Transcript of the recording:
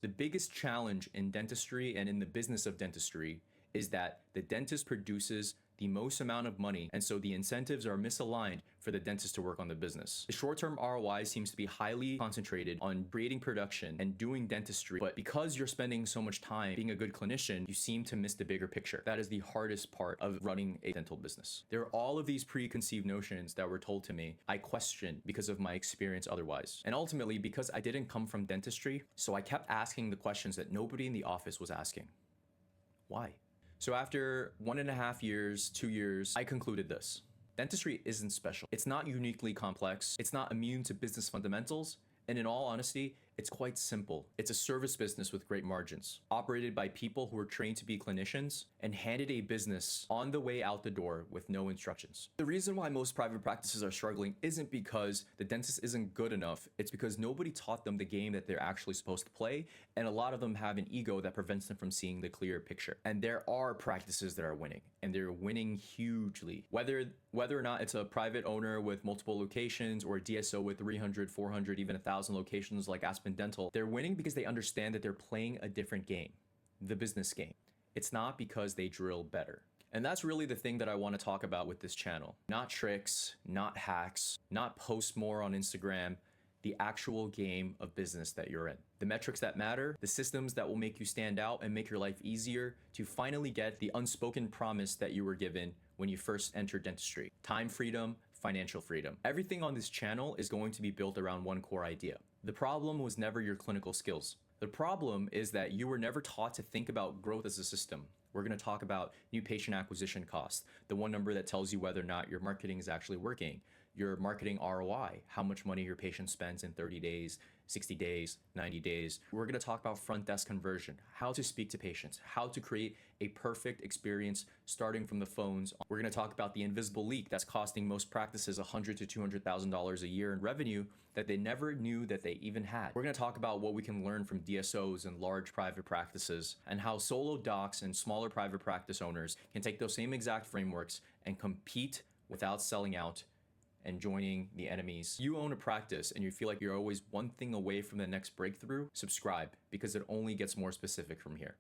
The biggest challenge in dentistry and in the business of dentistry is that the dentist produces the most amount of money, and so the incentives are misaligned for the dentist to work on the business. The short-term ROI seems to be highly concentrated on creating production and doing dentistry, but because you're spending so much time being a good clinician, you seem to miss the bigger picture. That is the hardest part of running a dental business. There are all of these preconceived notions that were told to me. I questioned because of my experience otherwise. And ultimately, because I didn't come from dentistry, so I kept asking the questions that nobody in the office was asking. Why? So after 1.5 years, 2 years, I concluded this. Dentistry isn't special. It's not uniquely complex. It's not immune to business fundamentals. And in all honesty, it's quite simple. It's a service business with great margins, operated by people who are trained to be clinicians and handed a business on the way out the door with no instructions. The reason why most private practices are struggling isn't because the dentist isn't good enough. It's because nobody taught them the game that they're actually supposed to play. And a lot of them have an ego that prevents them from seeing the clear picture. And there are practices that are winning, and they're winning hugely. Whether or not it's a private owner with multiple locations or a DSO with 300, 400, even 1,000 locations like Aspen Dental, they're winning because they understand that they're playing a different game, the business game. It's not because they drill better. And that's really the thing that I want to talk about with this channel. Not tricks, not hacks, not post more on Instagram, the actual game of business that you're in. The metrics that matter, the systems that will make you stand out and make your life easier to finally get the unspoken promise that you were given when you first entered dentistry. Time freedom, financial freedom. Everything on this channel is going to be built around one core idea. The problem was never your clinical skills. The problem is that you were never taught to think about growth as a system. We're going to talk about new patient acquisition costs, the one number that tells you whether or not your marketing is actually working, your marketing ROI, how much money your patient spends in 30 days, 60 days, 90 days. We're going to talk about front desk conversion, how to speak to patients, how to create a perfect experience starting from the phones. We're going to talk about the invisible leak that's costing most practices $100,000 to $200,000 a year in revenue that they never knew that they even had. We're going to talk about what we can learn from DSOs and large private practices and how solo docs and smaller private practice owners can take those same exact frameworks and compete without selling out and joining the enemies. You own a practice and you feel like you're always one thing away from the next breakthrough, subscribe because it only gets more specific from here.